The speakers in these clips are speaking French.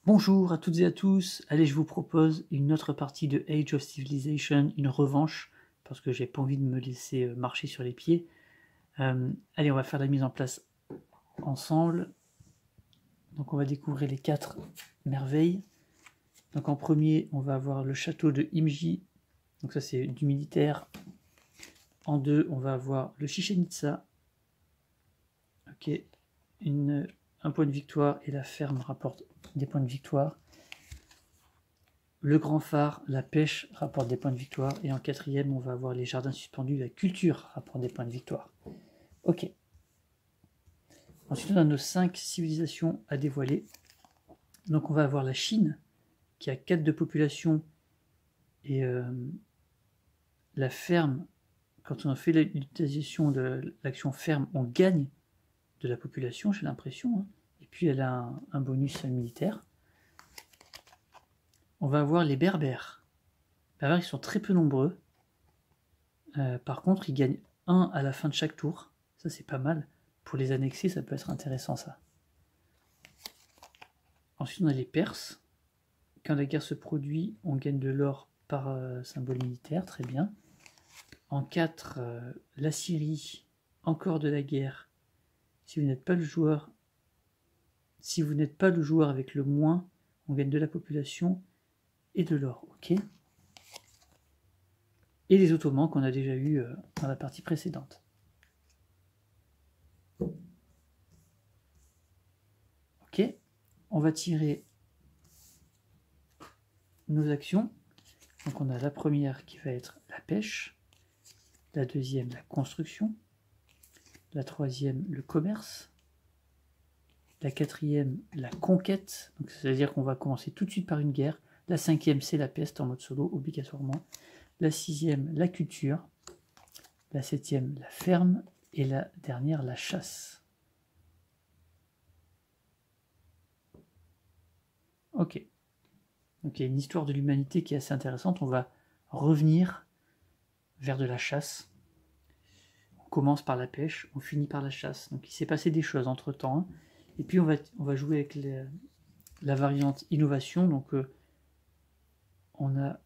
Bonjour à toutes et à tous, allez je vous propose une autre partie de Age of Civilization, une revanche, parce que j'ai pas envie de me laisser marcher sur les pieds. Allez, on va faire la mise en place ensemble. Donc on va découvrir les 4 merveilles. Donc en premier, on va avoir le château de Imji, donc ça c'est du militaire. En 2, on va avoir le Chichén Itzá. Ok, un point de victoire et la ferme rapporte des points de victoire. Le grand phare, la pêche rapporte des points de victoire. Et en 4e, on va avoir les jardins suspendus, la culture rapporte des points de victoire. Ok. Ensuite, on a nos 5 civilisations à dévoiler. Donc on va avoir la Chine, qui a 4 de population. Et la ferme, quand on a fait l'utilisation de l'action ferme, on gagne de la population, j'ai l'impression. Hein. Et puis elle a un bonus militaire. On va avoir les Berbères. Les Berbères, ils sont très peu nombreux. Par contre, ils gagnent 1 à la fin de chaque tour. Ça, c'est pas mal. Pour les annexer, ça peut être intéressant, ça. Ensuite, on a les Perses. Quand la guerre se produit, on gagne de l'or par symbole militaire. Très bien. En 4, la Syrie. Encore de la guerre. Si vous n'êtes pas le joueur... Si vous n'êtes pas le joueur avec le moins, on gagne de la population et de l'or. Ok. Et les Ottomans qu'on a déjà eu dans la partie précédente. Ok, on va tirer nos actions. Donc on a la première qui va être la pêche, la deuxième la construction, la troisième le commerce, la quatrième la conquête, donc c'est-à-dire qu'on va commencer tout de suite par une guerre, la cinquième c'est la peste en mode solo obligatoirement, la sixième la culture, la septième la ferme et la dernière la chasse. Ok. Donc il y a une histoire de l'humanité qui est assez intéressante. On va revenir vers de la chasse. On commence par la pêche, on finit par la chasse. Donc il s'est passé des choses entre temps. Hein. Et puis on va jouer avec la variante innovation. Donc on a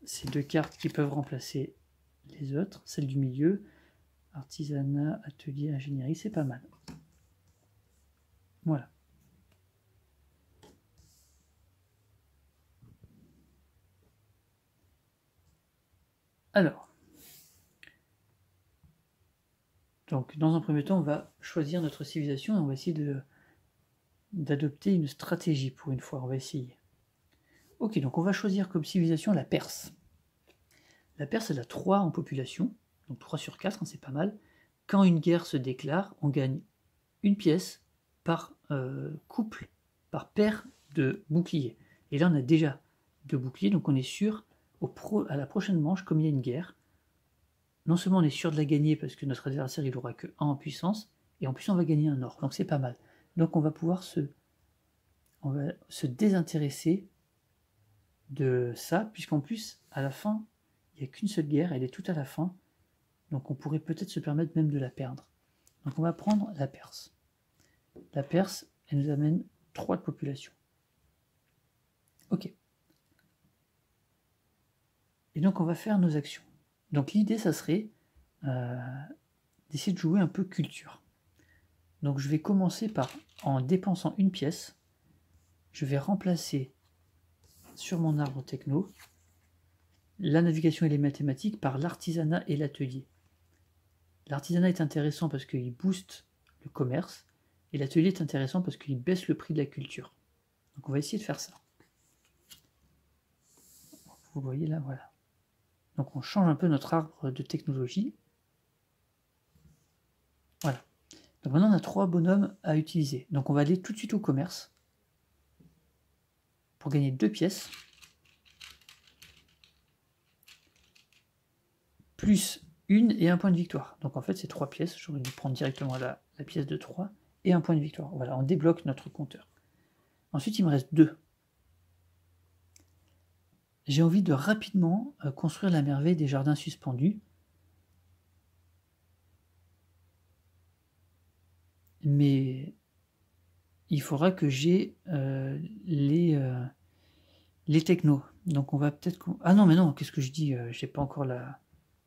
ces 2 cartes qui peuvent remplacer les autres. Celle du milieu, artisanat, atelier, ingénierie, c'est pas mal. Voilà. Alors, donc dans un premier temps, on va choisir notre civilisation et on va essayer d'adopter une stratégie pour une fois. On va essayer. Ok, donc on va choisir comme civilisation la Perse. La Perse, elle a 3 en population, donc 3 sur 4, hein, c'est pas mal. Quand une guerre se déclare, on gagne une pièce par couple, par paire de boucliers. Et là, on a déjà 2 boucliers, donc on est sûr, à la prochaine manche, comme il y a une guerre, non seulement on est sûr de la gagner parce que notre adversaire, il n'aura que 1 en puissance, et en plus on va gagner un or, donc c'est pas mal. Donc on va pouvoir on va se désintéresser de ça, puisqu'en plus, à la fin, il n'y a qu'une seule guerre, elle est tout à la fin, donc on pourrait peut-être se permettre même de la perdre. Donc on va prendre la Perse. La Perse, elle nous amène 3 de population. Ok. Et donc on va faire nos actions. Donc l'idée, ça serait d'essayer de jouer un peu culture. Donc je vais commencer en dépensant une pièce, je vais remplacer sur mon arbre techno la navigation et les mathématiques par l'artisanat et l'atelier. L'artisanat est intéressant parce qu'il booste le commerce, et l'atelier est intéressant parce qu'il baisse le prix de la culture. Donc on va essayer de faire ça. Vous voyez là, voilà. Donc on change un peu notre arbre de technologie. Voilà. Donc maintenant on a 3 bonhommes à utiliser. Donc on va aller tout de suite au commerce pour gagner 2 pièces. Plus 1 et 1 point de victoire. Donc en fait c'est 3 pièces, j'aurais dû prendre directement la pièce de 3 et 1 point de victoire. Voilà, on débloque notre compteur. Ensuite il me reste 2. J'ai envie de rapidement construire la merveille des jardins suspendus. Mais il faudra que j'ai les technos. Donc on va peut-être... Ah non, mais non, qu'est-ce que je dis? J'ai pas encore la...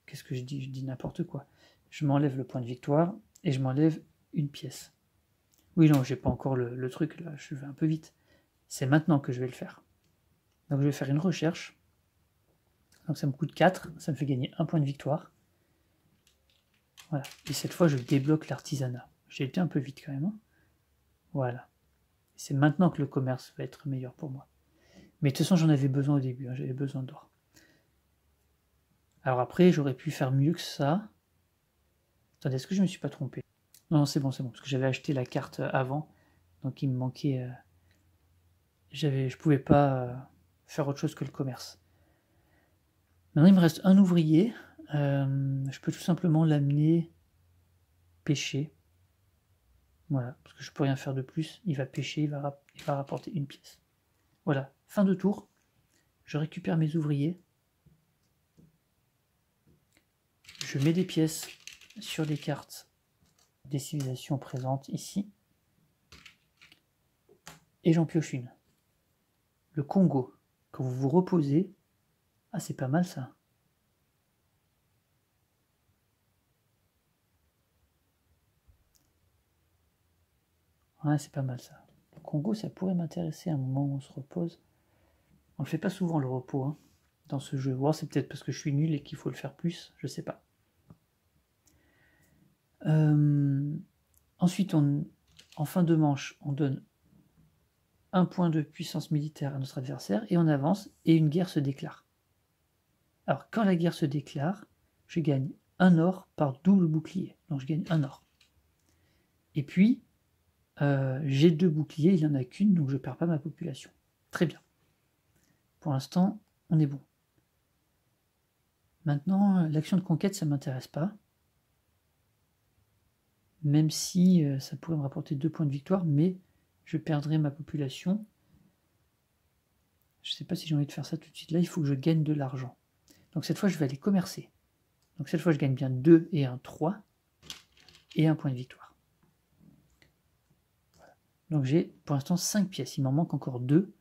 Qu'est-ce que je dis? Je dis n'importe quoi. Je m'enlève le point de victoire et je m'enlève une pièce. Oui, non, j'ai pas encore le truc, là, je vais un peu vite. C'est maintenant que je vais le faire. Donc je vais faire une recherche. Donc ça me coûte 4, ça me fait gagner un point de victoire. Voilà. Et cette fois, je débloque l'artisanat. J'ai été un peu vite quand même. Hein. Voilà. C'est maintenant que le commerce va être meilleur pour moi. Mais de toute façon, j'en avais besoin au début. Hein. J'avais besoin d'or. Alors après, j'aurais pu faire mieux que ça. Attendez, est-ce que je me suis pas trompé? Non, c'est bon, parce que j'avais acheté la carte avant. Donc il me manquait... je pouvais pas faire autre chose que le commerce. Maintenant, il me reste un ouvrier. Je peux tout simplement l'amener pêcher. Voilà, parce que je peux rien faire de plus. Il va pêcher, il va rapporter une pièce. Voilà, fin de tour. Je récupère mes ouvriers. Je mets des pièces sur les cartes des civilisations présentes ici. Et j'en pioche une. Le Congo. Quand vous vous reposez... Ah, c'est pas mal ça. Ouais, c'est pas mal ça. Le Congo, ça pourrait m'intéresser à un moment où on se repose. On le fait pas souvent le repos hein, dans ce jeu. Bon, c'est peut-être parce que je suis nul et qu'il faut le faire plus, je sais pas. Ensuite, en fin de manche, on donne un point de puissance militaire à notre adversaire et on avance et une guerre se déclare. Alors, quand la guerre se déclare, je gagne un or par double bouclier. Donc, je gagne un or. Et puis, j'ai 2 boucliers, il n'y en a qu'une, donc je ne perds pas ma population. Très bien. Pour l'instant, on est bon. Maintenant, l'action de conquête, ça ne m'intéresse pas. Même si ça pourrait me rapporter 2 points de victoire, mais je perdrai ma population. Je ne sais pas si j'ai envie de faire ça tout de suite. Là, il faut que je gagne de l'argent. Donc cette fois, je vais aller commercer. Donc cette fois, je gagne bien 2 et un 3 et un point de victoire. Voilà. Donc j'ai pour l'instant 5 pièces. Il m'en manque encore 2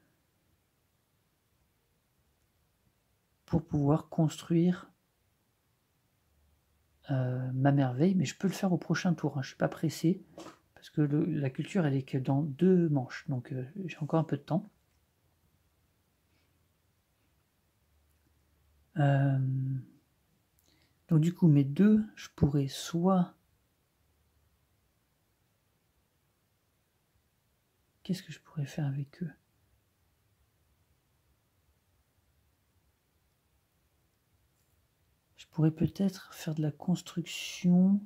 pour pouvoir construire ma merveille. Mais je peux le faire au prochain tour. Hein. Je ne suis pas pressé parce que la culture, elle est que dans 2 manches. Donc j'ai encore un peu de temps. Donc du coup, mes 2, je pourrais soit... Qu'est-ce que je pourrais faire avec eux? Je pourrais peut-être faire de la construction.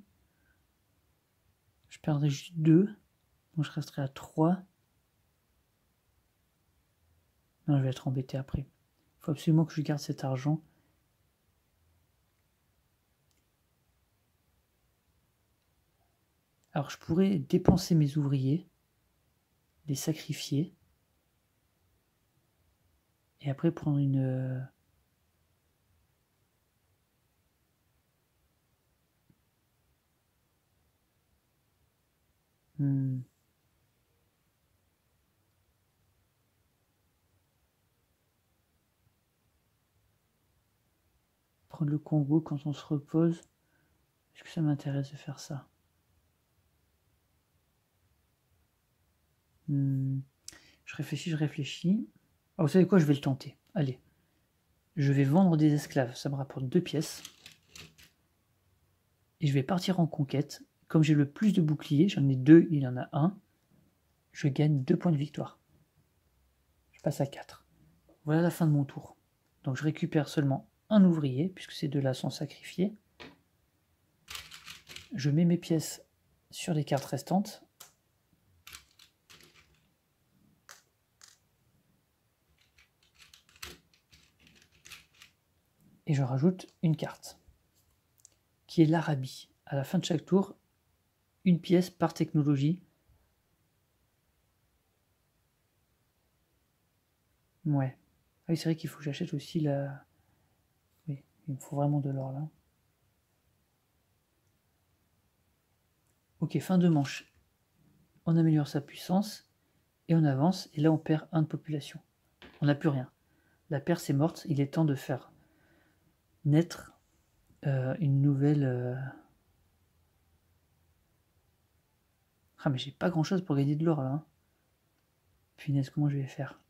Je perdrais juste 2. Donc je resterai à 3. Non, je vais être embêté après. Il faut absolument que je garde cet argent. Alors je pourrais dépenser mes ouvriers, les sacrifier, et après prendre une... Prendre le Congo quand on se repose. Est-ce que ça m'intéresse de faire ça? Je réfléchis. Ah, vous savez quoi, je vais le tenter. Allez. Je vais vendre des esclaves, ça me rapporte 2 pièces. Et je vais partir en conquête. Comme j'ai le plus de boucliers, j'en ai 2, il y en a 1. Je gagne 2 points de victoire. Je passe à 4. Voilà la fin de mon tour. Donc je récupère seulement un ouvrier, puisque ces 2-là sont sacrifiés. Je mets mes pièces sur les cartes restantes. Et je rajoute une carte, qui est l'Arabie. À la fin de chaque tour, une pièce par technologie. Ouais. Ah oui, c'est vrai qu'il faut que j'achète aussi la... Oui, il me faut vraiment de l'or là. Ok, fin de manche. On améliore sa puissance. et on avance, et là on perd 1 de population. On n'a plus rien. La Perse est morte, il est temps de faire naître une nouvelle... Ah mais j'ai pas grand chose pour gagner de l'or là. Hein. Punaise, comment je vais faire?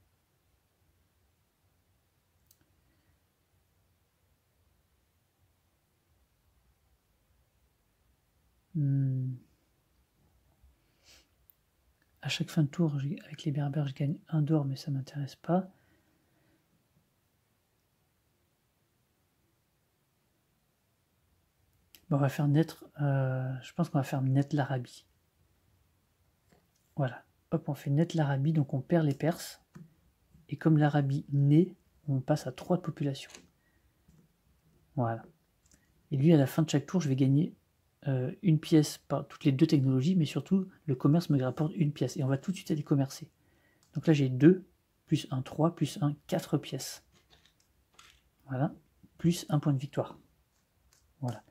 À chaque fin de tour, avec les berbères, je gagne 1 d'or, mais ça m'intéresse pas. Bon, on va faire naître... je pense qu'on va faire naître l'Arabie. Voilà. Hop, on fait naître l'Arabie, donc on perd les Perses. Et comme l'Arabie naît, on passe à 3 de population. Voilà. Et lui, à la fin de chaque tour, je vais gagner une pièce par toutes les 2 technologies, mais surtout, le commerce me rapporte une pièce. Et on va tout de suite aller commercer. Donc là, j'ai 2, plus 1, 3, plus 1, 4 pièces. Voilà. Plus 1 point de victoire. Voilà.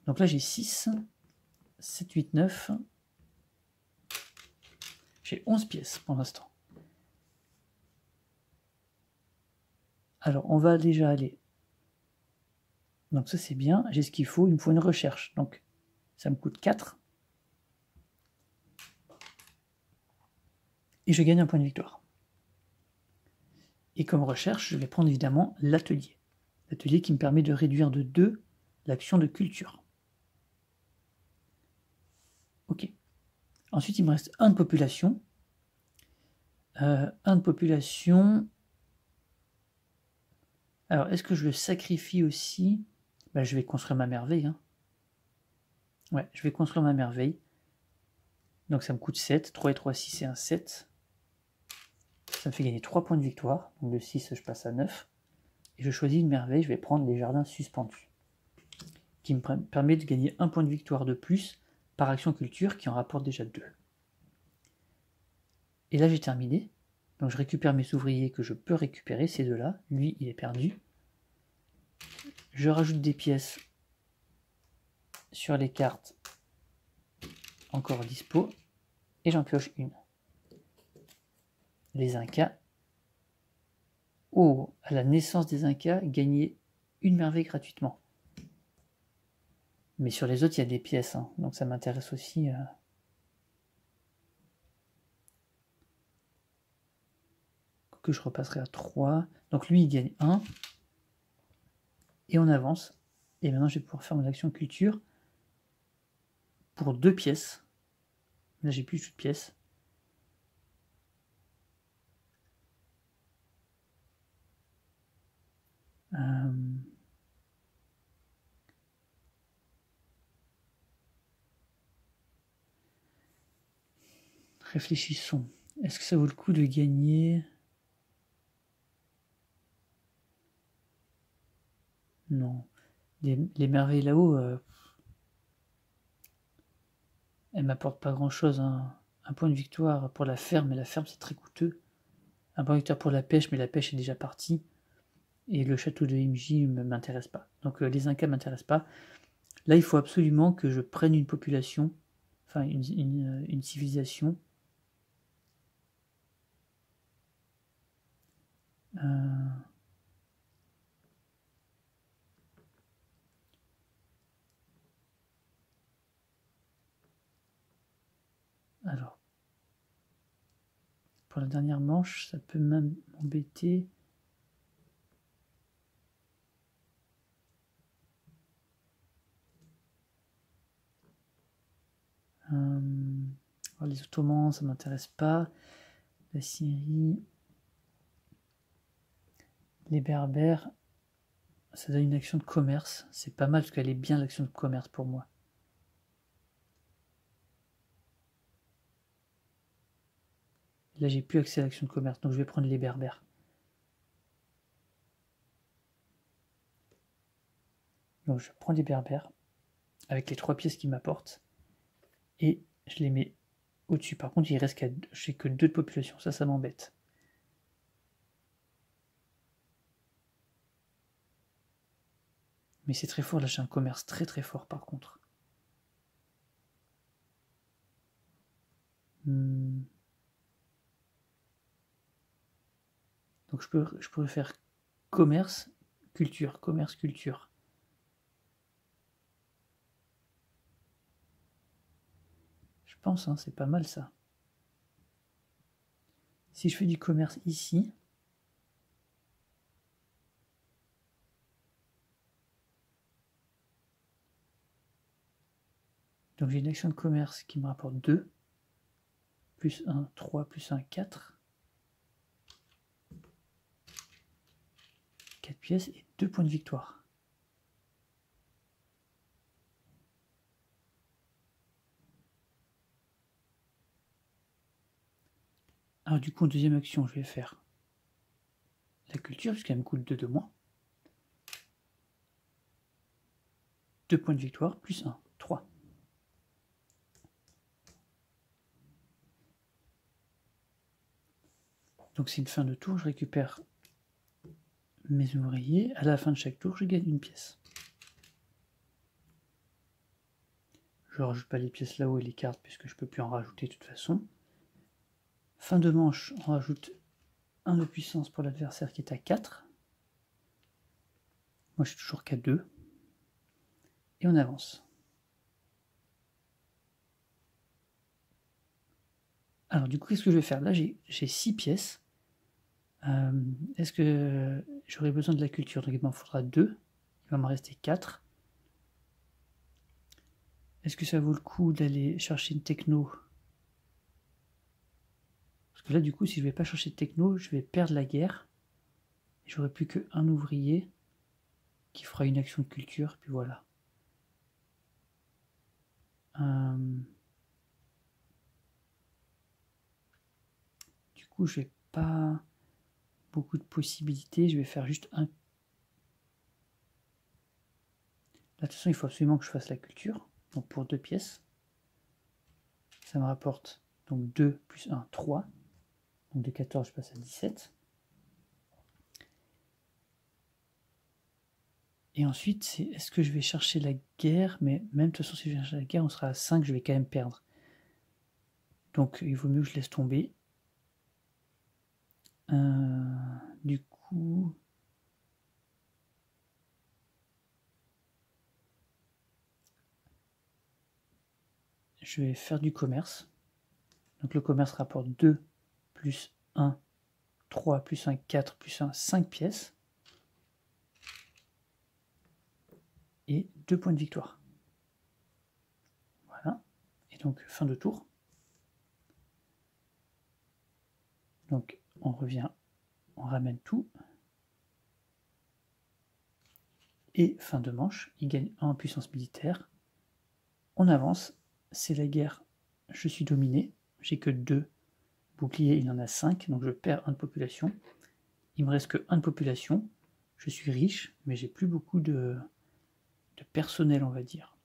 Donc là, j'ai 6, 7, 8, 9. J'ai 11 pièces pour l'instant. Alors, on va déjà aller. Donc ça, c'est bien. J'ai ce qu'il faut. Il me faut une recherche. Donc, ça me coûte 4. Et je gagne 1 point de victoire. Et comme recherche, je vais prendre évidemment l'atelier. L'atelier qui me permet de réduire de 2 l'action de culture. Ok. Ensuite, il me reste 1 de population. 1 de population. Alors, est-ce que je le sacrifie aussi? Je vais construire ma merveille. Hein. Ouais, je vais construire ma merveille. Donc ça me coûte 7. 3 et 3, 6, c'est un 7. Ça me fait gagner 3 points de victoire. Donc de 6, je passe à 9. Et je choisis une merveille. Je vais prendre les jardins suspendus. Qui me permet de gagner 1 point de victoire de plus par action culture qui en rapporte déjà 2. Et là, j'ai terminé. Donc je récupère mes ouvriers que je peux récupérer, ces deux-là. Lui, il est perdu. Je rajoute des pièces sur les cartes encore dispo. Et j'en pioche une. Les Incas. Oh, à la naissance des Incas, gagner une merveille gratuitement. Mais sur les autres, il y a des pièces. Hein, donc ça m'intéresse aussi. Que je repasserai à 3. Donc lui, il gagne 1. Et on avance. Et maintenant, je vais pouvoir faire mon action culture pour 2 pièces. Là, j'ai plus de pièces. Réfléchissons. Est-ce que ça vaut le coup de gagner? Non. Les merveilles là-haut, elles m'apportent pas grand-chose. Hein. 1 point de victoire pour la ferme, mais la ferme, c'est très coûteux. 1 point de victoire pour la pêche, mais la pêche est déjà partie. Et le château de MJ ne m'intéresse pas. Donc les Incas ne m'intéressent pas. Là, il faut absolument que je prenne une population, enfin une civilisation. Alors, pour la dernière manche, ça peut même m'embêter. Alors les Ottomans, ça m'intéresse pas. La Syrie, les Berbères, ça donne une action de commerce. C'est pas mal parce qu'elle est bien l'action de commerce pour moi. Là, j'ai plus accès à l'action de commerce, donc je vais prendre les Berbères. Donc je prends les Berbères avec les 3 pièces qu'ils m'apportent et je les mets au-dessus. Par contre, il reste j'ai que 2 de population, ça m'embête. Mais c'est très fort, là j'ai un commerce très très fort par contre. Donc je pourrais faire commerce, culture, commerce, culture. Je pense, hein, c'est pas mal ça. Si je fais du commerce ici, donc j'ai une action de commerce qui me rapporte 2, plus 1, 3, plus 1, 4. 4 pièces et 2 points de victoire. Alors du coup, en deuxième action, je vais faire la culture, puisqu'elle me coûte 2 de moins. 2 points de victoire, plus 1, 3. Donc c'est une fin de tour, je récupère mes ouvriers. À la fin de chaque tour, je gagne une pièce. Je ne rajoute pas les pièces là-haut et les cartes, puisque je ne peux plus en rajouter de toute façon. Fin de manche, on rajoute 1 de puissance pour l'adversaire qui est à 4. Moi, je suis toujours qu'à 2. Et on avance. Alors, du coup, qu'est-ce que je vais faire? Là, j'ai 6 pièces. Est-ce que j'aurai besoin de la culture? Donc, il m'en faudra 2. Il va m'en rester 4. Est-ce que ça vaut le coup d'aller chercher une techno? Parce que là, du coup, si je ne vais pas chercher de techno, je vais perdre la guerre. Et j'aurai plus qu'un ouvrier qui fera une action de culture, puis voilà. Du coup, je n'ai pas beaucoup de possibilités. Je vais faire juste un. Là, de toute façon, il faut absolument que je fasse la culture. Donc pour 2 pièces. Ça me rapporte donc 2 plus 1, 3. Donc de 14, je passe à 17. Et ensuite, c'est est-ce que je vais chercher la guerre? Mais même de toute façon, si je vais chercher la guerre, on sera à 5, je vais quand même perdre. Donc il vaut mieux que je laisse tomber. Du coup, je vais faire du commerce. Donc le commerce rapporte 2 plus 1, 3 plus 1, 4 plus 1, 5 pièces. Et 2 points de victoire. Voilà. Et donc fin de tour. Donc on revient, on ramène tout. Et fin de manche, il gagne 1 en puissance militaire. On avance, c'est la guerre, je suis dominé, j'ai que 2 boucliers, il en a 5, donc je perds 1 de population. Il me reste que 1 de population, je suis riche, mais j'ai plus beaucoup de personnel, on va dire.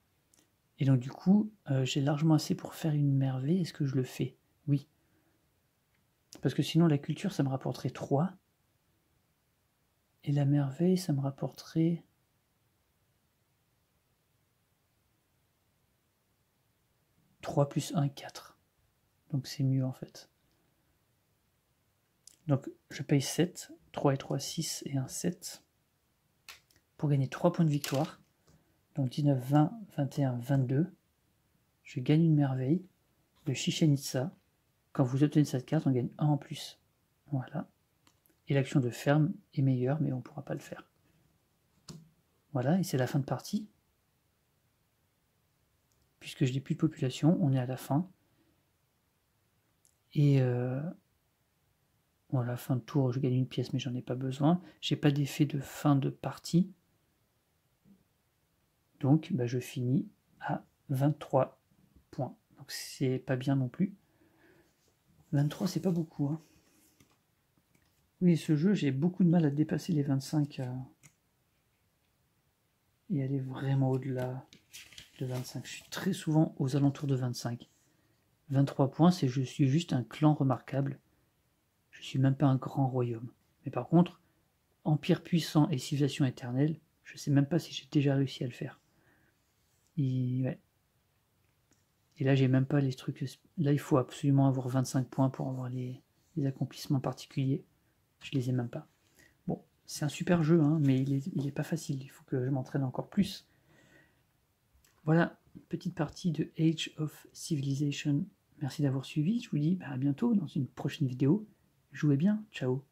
Et donc du coup, j'ai largement assez pour faire une merveille. Est-ce que je le fais? Oui. Parce que sinon la culture, ça me rapporterait 3. Et la merveille, ça me rapporterait... « 3 plus 1, 4. Donc c'est mieux en fait. Donc je paye 7, 3 et 3, 6 et 1, 7. Pour gagner 3 points de victoire. Donc 19, 20, 21, 22. Je gagne une merveille. Le Chichen Itza. Quand vous obtenez cette carte, on gagne 1 en plus. Voilà. Et l'action de ferme est meilleure, mais on ne pourra pas le faire. Voilà, et c'est la fin de partie. Puisque je n'ai plus de population, on est à la fin. Et voilà, fin de tour, je gagne une pièce, mais j'en ai pas besoin. J'ai pas d'effet de fin de partie. Donc bah, je finis à 23 points. Donc c'est pas bien non plus. 23, c'est pas beaucoup. Hein. Oui, ce jeu, j'ai beaucoup de mal à dépasser les 25 et aller vraiment au-delà de 25. Je suis très souvent aux alentours de 25. 23 points, c'est je suis juste un clan remarquable. Je suis même pas un grand royaume. Mais par contre, empire puissant et civilisation éternelle, je sais même pas si j'ai déjà réussi à le faire. Ouais. Et là, j'ai même pas les trucs. Là, il faut absolument avoir 25 points pour avoir les accomplissements particuliers. Je les ai même pas. Bon, c'est un super jeu, hein, mais il est pas facile. Il faut que je m'entraîne encore plus. Voilà, une petite partie de Age of Civilization. Merci d'avoir suivi. Je vous dis à bientôt dans une prochaine vidéo. Jouez bien. Ciao.